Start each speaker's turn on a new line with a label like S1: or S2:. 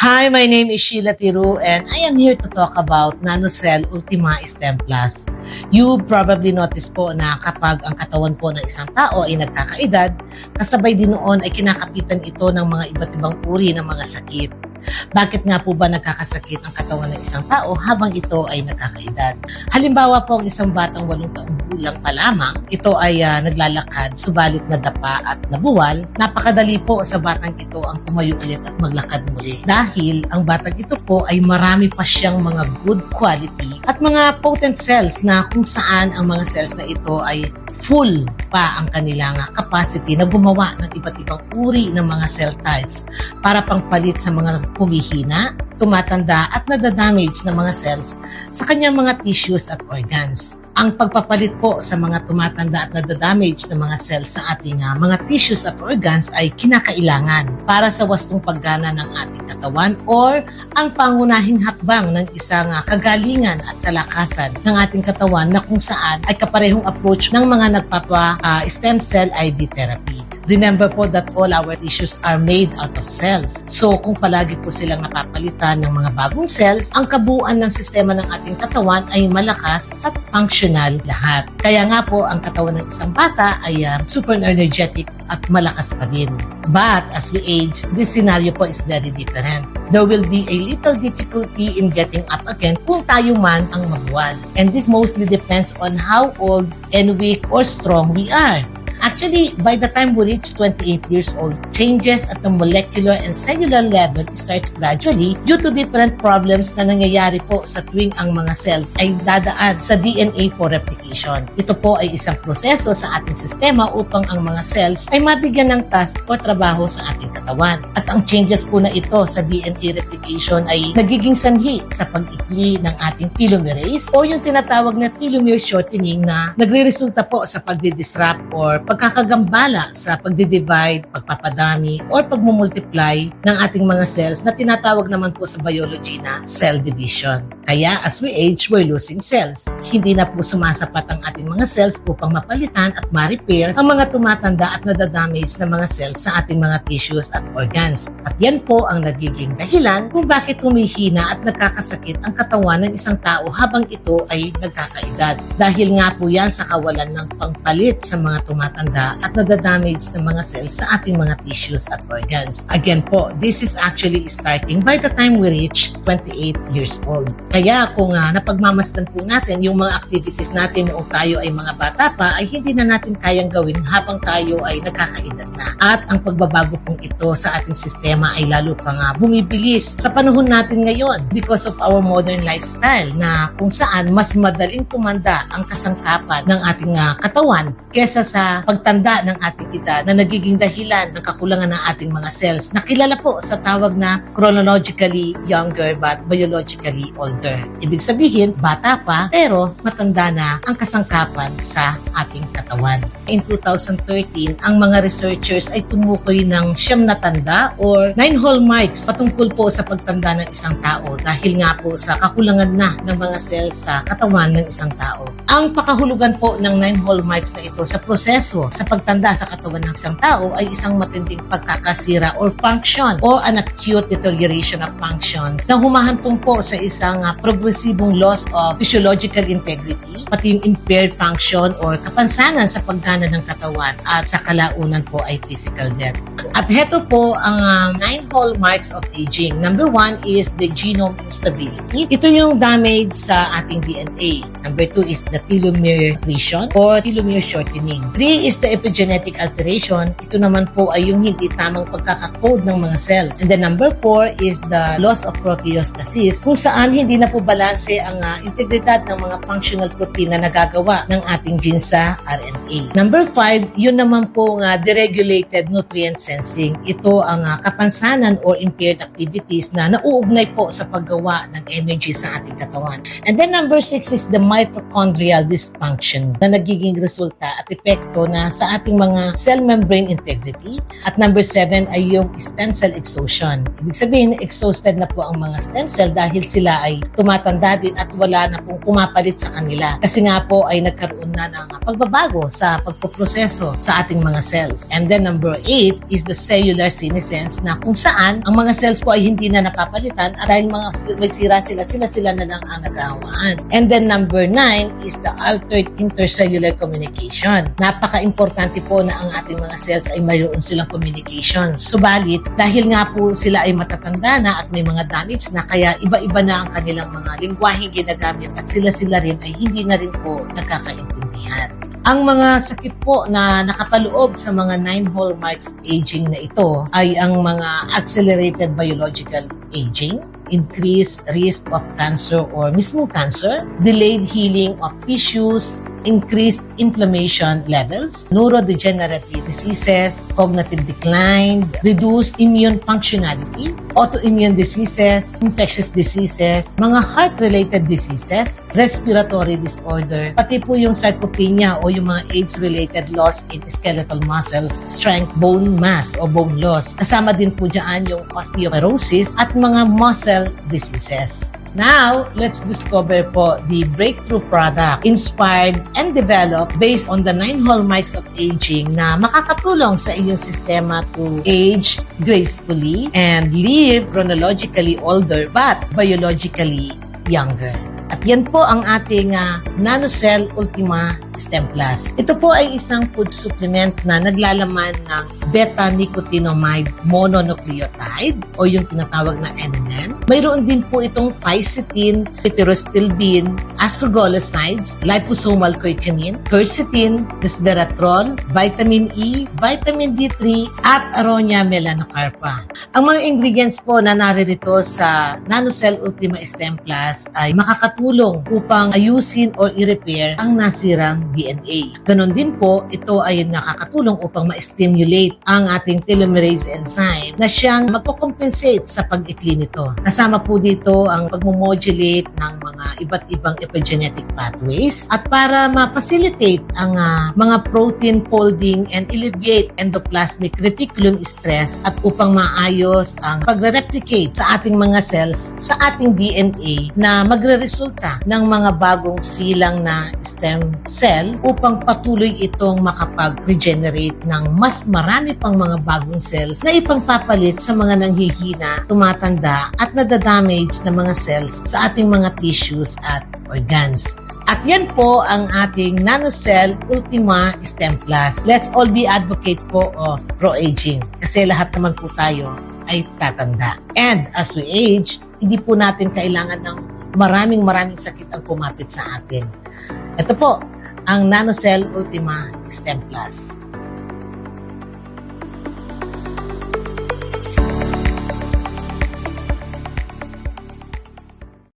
S1: Hi, my name is Sheila Tiru and I am here to talk about NanoCell Ultima Stem Plus. You probably noticed po na kapag ang katawan po ng isang tao ay nagkakaedad, kasabay din noon ay kinakapitan ito ng mga iba't ibang uri ng mga sakit. Bakit nga po ba nagkakasakit ang katawan ng isang tao habang ito ay nagkakaedad? Halimbawa po ang isang batang 8 taong gulang pa lamang, ito ay naglalakad subalit nadapa at nabuwal. Napakadali po sa batang ito ang tumayo ulit at maglakad muli. Dahil ang batang ito po ay marami pa siyang mga good quality at mga potent cells na kung saan ang mga cells na ito ay full pa ang kanilang capacity na gumawa ng iba't ibang uri ng mga cell types para pangpalit sa mga humihina, tumatanda at nadadamage ng mga cells sa kanyang mga tissues at organs. Ang pagpapalit po sa mga tumatanda at nadadamage ng mga cells sa ating mga tissues at organs ay kinakailangan para sa wastong paggana ng ating katawan or ang pangunahing hakbang ng isang kagalingan at kalakasan ng ating katawan na kung saan ay kaparehong approach ng mga nagpapa-stem cell IV therapy. Remember po that all our tissues are made out of cells. So kung palagi po silang napapalitan ng mga bagong cells, ang kabuuan ng sistema ng ating katawan ay malakas at functional lahat. Kaya nga po ang katawan ng isang bata ay super energetic at malakas pa din. But as we age, this scenario po is very different. There will be a little difficulty in getting up again kung tayo man ang mabuwal. And this mostly depends on how old and weak or strong we are. Actually, by the time we reach 28 years old, changes at the molecular and cellular level starts gradually due to different problems na nangyayari po sa tuwing ang mga cells ay dadaan sa DNA for replication. Ito po ay isang proseso sa ating sistema upang ang mga cells ay mabigyan ng task o trabaho sa ating katawan. At ang changes po na ito sa DNA replication ay nagiging sanhi sa pag-ikli ng ating telomerase o yung tinatawag na telomere shortening na nagre-resulta po sa pagdidisrupt or pagkakagambala sa pagdidivide, pagpapadami, or pagmumultiply ng ating mga cells na tinatawag naman po sa biology na cell division. Kaya as we age, we're losing cells. Hindi na po sumasapat ang ating mga cells upang mapalitan at ma-repair ang mga tumatanda at nadadamage na mga cells sa ating mga tissues at organs. At yan po ang nagiging dahilan kung bakit humihina at nagkakasakit ang katawan ng isang tao habang ito ay nagkakaedad. Dahil nga po yan sa kawalan ng pangpalit sa mga tumatanda at nadadamage ng mga cells sa ating mga tissues at organs. Again po, this is actually starting by the time we reach 28 years old. Kaya kung napagmamasdan po natin yung mga activities natin noong tayo ay mga bata pa, ay hindi na natin kayang gawin habang tayo ay nagkakaedad na. At ang pagbabago pong ito sa ating sistema ay lalo pang bumibilis sa panahon natin ngayon because of our modern lifestyle na kung saan mas madaling tumanda ang kasangkapan ng ating katawan kesa sa pagtanda ng ating edad na nagiging dahilan ng kakulangan ng ating mga cells na kilala po sa tawag na chronologically younger but biologically older. Ibig sabihin, bata pa pero matanda na ang kasangkapan sa ating katawan. In 2013, ang mga researchers ay tumukoy ng 9 na tanda or 9 hallmarks patungkol po sa pagtanda ng isang tao dahil nga po sa kakulangan na ng mga cells sa katawan ng isang tao. Ang pakahulugan po ng 9 hallmarks na ito sa proseso sa pagtanda sa katawan ng isang tao ay isang matinding pagkakasira or function o an acute deterioration of functions na humahantong po sa isang progresibong loss of physiological integrity, pati yung impaired function or kapansanan sa paggana ng katawan at sa kalaunan po ay physical death. At heto po ang 9 hallmarks of aging. Number 1 is the genome instability. Ito yung damage sa ating DNA. Number 2 is the telomere accretion or telomere shortening. 3 is the epigenetic alteration. Ito naman po ay yung hindi tamang pagkakakode ng mga cells. And then number 4 is the loss of proteostasis kung saan hindi na po balanse ang integridad ng mga functional protein na nagagawa ng ating genes sa RNA. Number 5, yun naman po deregulated nutrient sensing. Ito ang kapansanan or impaired activities na nauugnay po sa paggawa ng energy sa ating katawan. And then number 6 is the mitochondrial dysfunction na nagiging resulta at epekto na sa ating mga cell membrane integrity. At number 7 ay yung stem cell exhaustion. Ibig sabihin, exhausted na po ang mga stem cell dahil sila ay tumatanda din at wala na pong pumapalit sa kanila. Kasi nga po ay nagkaroon na ng pagbabago sa pagpoproseso sa ating mga cells. And then number 8 is the cellular senescence na kung saan ang mga cells po ay hindi na napapalitan at dahil may sira sila na lang ang nagahawaan. And then number 9 is the altered intercellular communication. Napaka-importante po na ang ating mga cells ay mayroon silang communication. Subalit, dahil nga po sila ay matatanda na at may mga damage na kaya iba-iba na ang kanilang mga lingwaheng ginagamit at sila rin ay hindi na rin po nagkakaintindihan. Ang mga sakit po na nakapaloob sa mga 9 hallmarks aging na ito ay ang mga accelerated biological aging, increased risk of cancer or mismong cancer, delayed healing of tissues, increased inflammation levels, neurodegenerative diseases, cognitive decline, reduced immune functionality, autoimmune diseases, infectious diseases, mga heart-related diseases, respiratory disorder, pati po yung sarcopenia o yung mga age-related loss in skeletal muscles, strength, bone mass o bone loss. Kasama din po dyan yung osteoporosis at mga muscle diseases. Now, let's discover po the breakthrough product inspired and developed based on the 9 hallmarks of aging na makakatulong sa iyong sistema to age gracefully and live chronologically older but biologically younger. At yan po ang ating NanoCell Ultima Stem Plus. Ito po ay isang food supplement na naglalaman ng beta-nicotinamide mononucleotide o yung tinatawag na NNN. Mayroon din po itong fisetin, pterostilbene, astrogolosides, liposomal curcumin, quercetin, resveratrol, vitamin E, vitamin D3, at Aronia melanocarpa. Ang mga ingredients po na naririto sa NanoCell Ultima Stem Plus ay makakatulong upang ayusin o i-repair ang nasirang DNA. Ganon din po, ito ay nakakatulong upang ma-stimulate ang ating telomerase enzyme na siyang magko-compensate sa pag-ikli nito. Kasama po dito ang pagmomodulate ng mga iba't ibang epigenetic pathways at para ma-facilitate ang mga protein folding and alleviate endoplasmic reticulum stress at upang maayos ang pagre-replicate sa ating mga cells sa ating DNA na magre-resulta ng mga bagong silang na stem cell upang patuloy itong makapag-regenerate ng mas marami pang mga bagong cells na ipangpapalit sa mga nanghihina, tumatanda at nadadamage na mga cells sa ating mga tissues at organs. At yan po ang ating NanoCell Ultima Stem Plus. Let's all be advocate po of pro-aging kasi lahat naman po tayo ay tatanda. And as we age, hindi po natin kailangan ng maraming sakit ang kumapit sa atin. Ito po, ang NanoCell Ultima Stem Plus.